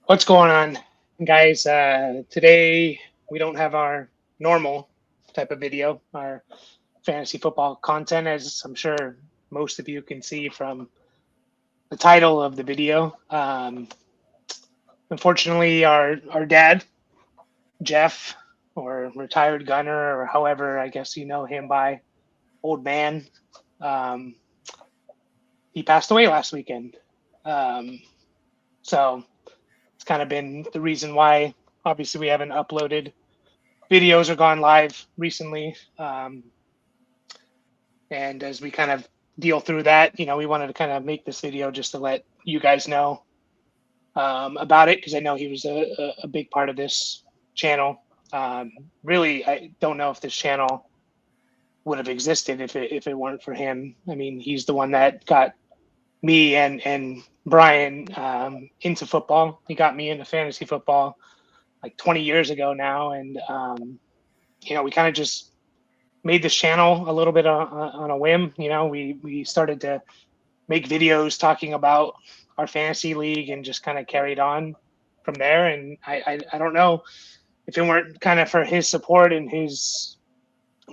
What's going on, guys? Today we don't have our normal type of video, our fantasy football content, as I'm sure most of you can see from the title of the video. Unfortunately, our dad, Jeff, or retired gunner, or however I guess you know him by, old man, um, he passed away last weekend. Um, so it's kind of been the reason why, obviously, we haven't uploaded videos or gone live recently. And as we kind of deal through that, we wanted to kind of make this video just to let you guys know about it because I know he was a big part of this channel. Really, I don't know if this channel would have existed if it weren't for him. I mean, he's the one that got me and Brian into football. He got me into fantasy football like 20 years ago now, and we kind of just made this channel a little bit on a whim. We started to make videos talking about our fantasy league and just kind of carried on from there. And I don't know if it weren't kind of for his support and his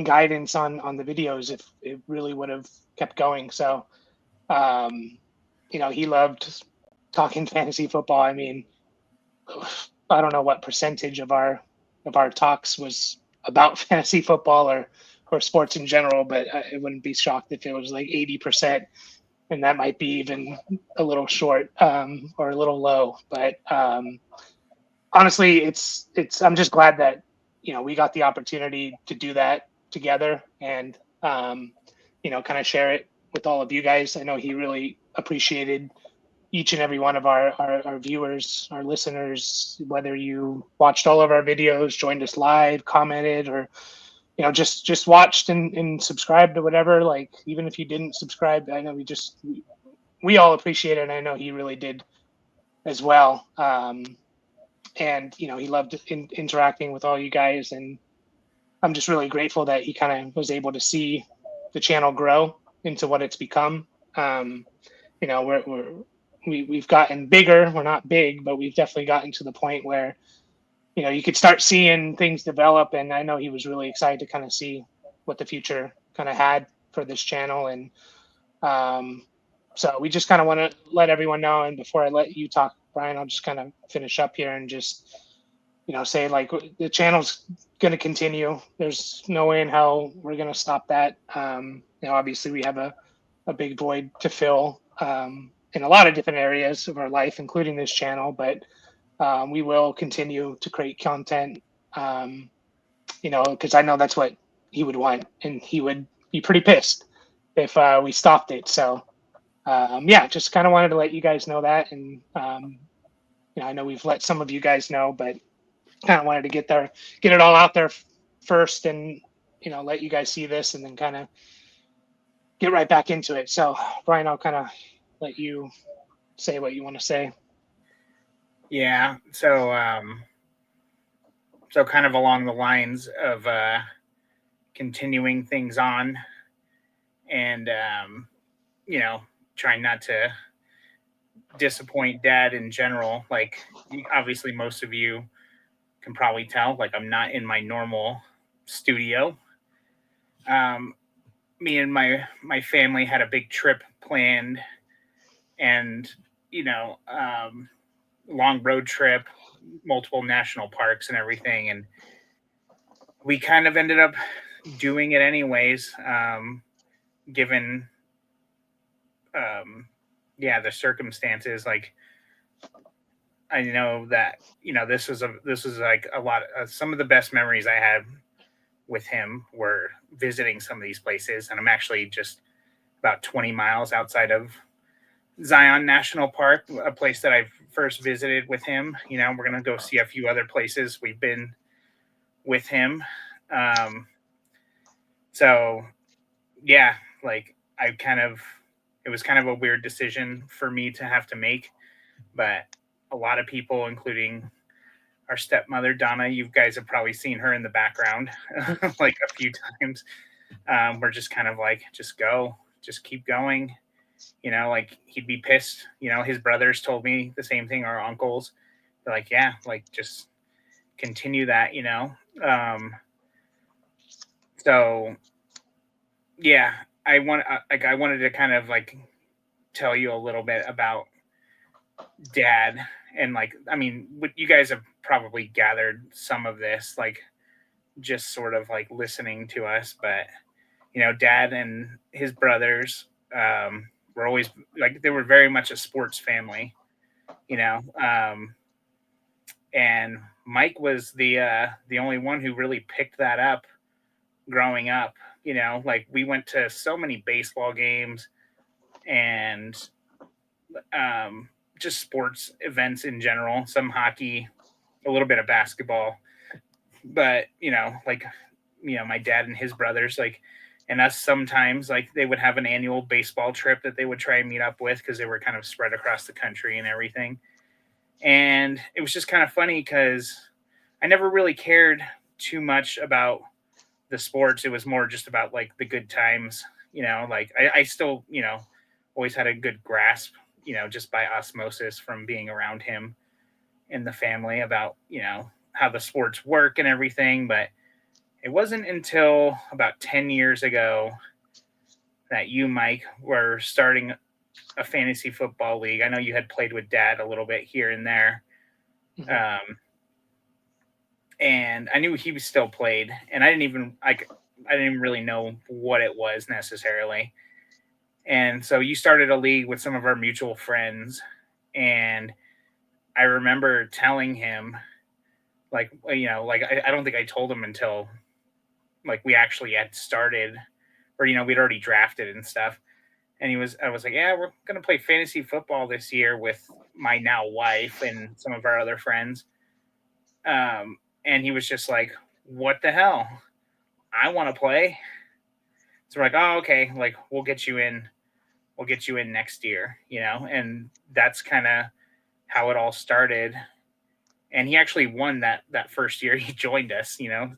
guidance on the videos, if it really would have kept going. So, he loved talking fantasy football. I mean, I don't know what percentage of our talks was about fantasy football or sports in general, but I wouldn't be shocked if it was like 80%, and that might be even a little short or a little low. But honestly, it's I'm just glad that we got the opportunity to do that together and kind of share it with all of you guys. I know he really appreciated each and every one of our viewers, our listeners, whether you watched all of our videos, joined us live, commented, or just watched and subscribed or whatever. Like, even if you didn't subscribe, I know we all appreciate it, and I know he really did as well. And he loved interacting with all you guys, and I'm just really grateful that he kind of was able to see the channel grow into what it's become. You know, we've gotten bigger. We're not big, but we've definitely gotten to the point where you could start seeing things develop. And I know he was really excited to kind of see what the future kind of had for this channel. And um, so we just kind of want to let everyone know. And before I let you talk, Brian, I'll just kind of finish up here and just say, like, the channel's going to continue. There's no way in hell we're going to stop that. Obviously we have a big void to fill in a lot of different areas of our life, including this channel, but we will continue to create content, because I know that's what he would want, and he would be pretty pissed if we stopped it. So, yeah, just kind of wanted to let you guys know that. And, I know we've let some of you guys know, but kind of wanted to get it all out there first, and let you guys see this, and then kind of get right back into it. So, Brian, I'll kind of let you say what you want to say. Yeah. So kind of along the lines of continuing things on, and trying not to disappoint Dad in general. Like, obviously, most of you can probably tell. Like, I'm not in my normal studio. Um, Me and my family had a big trip planned, and you know, um, long road trip, multiple national parks and everything, and we kind of ended up doing it anyways, given um, yeah, the circumstances. Like, I know that this was like a lot. Some of the best memories I had with him were visiting some of these places, and I'm actually just about 20 miles outside of Zion National Park, a place that I've first visited with him. We're gonna go see a few other places we've been with him. Um, so yeah, like, I kind of it was kind of a weird decision for me to have to make, but a lot of people, including our stepmother Donna, you guys have probably seen her in the background like a few times. We're just kind of like, just go, just keep going. Like, he'd be pissed. His brothers told me the same thing, our uncles, like, yeah, like just continue that, you know. So yeah, I wanted to kind of like tell you a little bit about dad, and like, I mean, what you guys have probably gathered some of this, like just sort of like listening to us, but you know, dad and his brothers were always like, they were very much a sports family, you know. And Mike was the only one who really picked that up growing up. You know, like we went to so many baseball games and um, just sports events in general, some hockey, a little bit of basketball. But, you know, like, you know, my dad and his brothers, like, and us sometimes, like, they would have an annual baseball trip that they would try and meet up with because they were kind of spread across the country and everything. And it was just kind of funny because I never really cared too much about the sports. It was more just about like the good times, you know, like I still, you know, always had a good grasp, you know, just by osmosis from being around him in the family about, you know, how the sports work and everything. But it wasn't until about 10 years ago that you, Mike, were starting a fantasy football league. I know you had played with dad a little bit here and there. Mhm. And I knew he was still played, and I didn't even really know what it was necessarily. And so you started a league with some of our mutual friends, and I remember telling him, like, you know, like I don't think I told him until like we actually had started, or you know, we'd already drafted and stuff. And I was like, yeah, we're gonna play fantasy football this year with my now wife and some of our other friends. And he was just like, what the hell? I want to play. So we're like, oh, okay, like we'll get you in next year, you know. And that's kind of how it all started. And he actually won that first year he joined us, you know.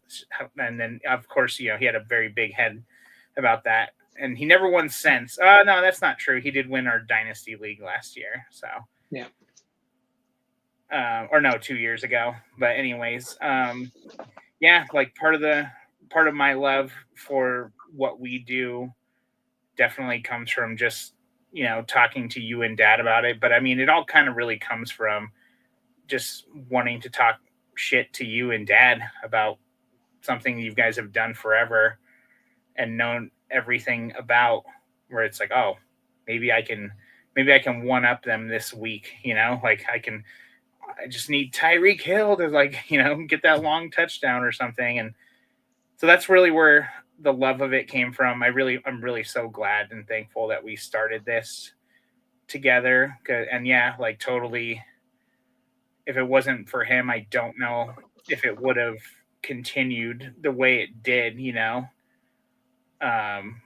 And then of course, you know, he had a very big head about that. And he never won since. No, that's not true. He did win our dynasty league last year. So Yeah. or no, 2 years ago. But anyways, yeah, like part of my love for what we do definitely comes from just, you know, talking to you and dad about it. But I mean, it all kind of really comes from just wanting to talk shit to you and dad about something you guys have done forever and known everything about, where it's like, oh, maybe I can one up them this week, you know, like I just need Tyreek Hill to, like, you know, get that long touchdown or something. And so that's really where the love of it came from. I'm really so glad and thankful that we started this together. And yeah, like totally, if it wasn't for him, I don't know if it would have continued the way it did, you know. Um,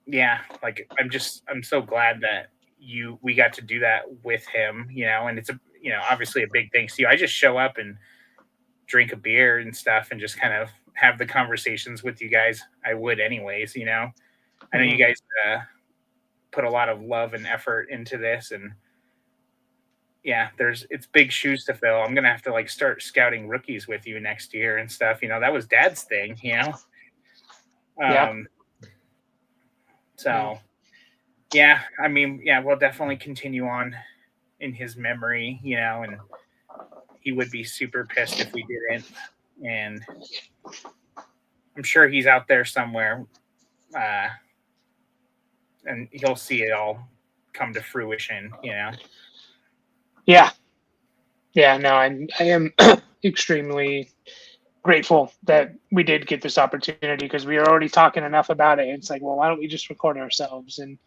yeah, like I'm so glad that we got to do that with him, you know. And it's a, you know, obviously a big thanks to you. I just show up and drink a beer and stuff and just kind of have the conversations with you guys I would anyways, you know. I know you guys put a lot of love and effort into this, and yeah, it's big shoes to fill. I'm gonna have to like start scouting rookies with you next year and stuff. You know, that was dad's thing, you know. Yeah. So yeah, I mean, yeah, we'll definitely continue on in his memory, you know, and he would be super pissed if we didn't. And I'm sure he's out there somewhere, and he'll see it all come to fruition, you know. Yeah. Yeah. No, I am extremely grateful that we did get this opportunity because we were already talking enough about it. It's like, well, why don't we just record ourselves? And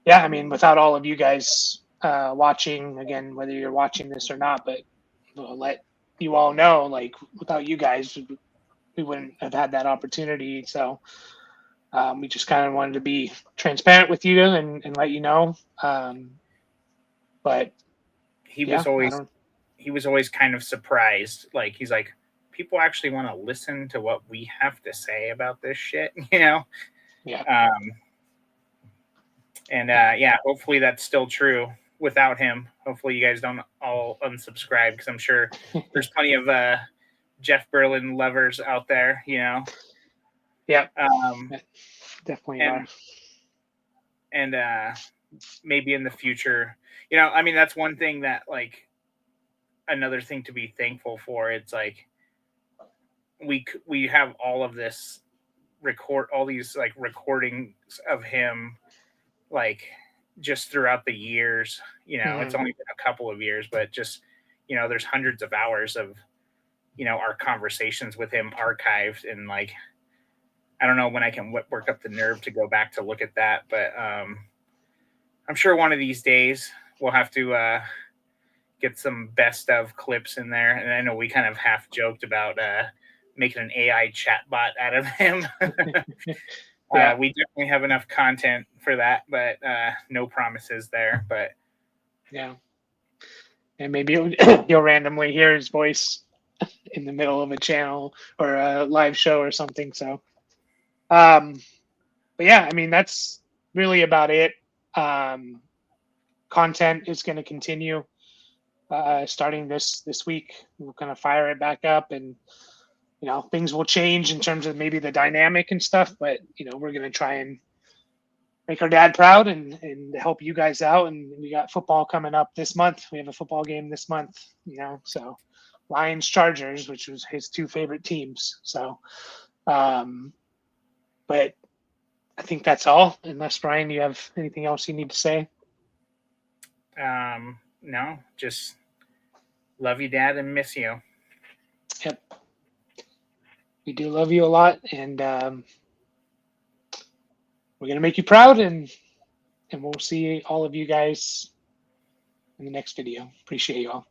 yeah, I mean, without all of you guys watching, again, whether you're watching this or not, but we'll let you all know, like, without you guys, we wouldn't have had that opportunity. So we just kind of wanted to be transparent with you and let you know. But he yeah, was always he was always kind of surprised. Like he's like, people actually want to listen to what we have to say about this shit, you know? Yeah. And yeah, hopefully that's still true without him. Hopefully, you guys don't all unsubscribe because I'm sure there's plenty of Jeff Berlin lovers out there. Yeah, Um, definitely and are. and maybe in the future, I mean, that's one thing that like another thing to be thankful for. It's like we have all of this all these like recordings of him like just throughout the years. It's only been a couple of years, but just there's hundreds of hours of our conversations with him archived, and like I don't know when I can work up the nerve to go back to look at that, but I'm sure one of these days we'll have to get some best of clips in there. And I know we kind of half joked about making an AI chatbot out of him. Yeah. We definitely have enough content for that, but no promises there. But Yeah. And maybe you'll randomly hear his voice in the middle of a channel or a live show or something. So, but yeah, I mean, that's really about it. Content is going to continue starting this week. We're going to fire it back up, and things will change in terms of maybe the dynamic and stuff. But we're going to try and make our dad proud and help you guys out. And we got football coming up this month. We have a football game this month. So Lions Chargers, which was his two favorite teams. So, but I think that's all. Unless Brian, you have anything else you need to say? No, just love you, Dad, and miss you. Yep. We do love you a lot, and we're gonna make you proud, and we'll see all of you guys in the next video. Appreciate you all.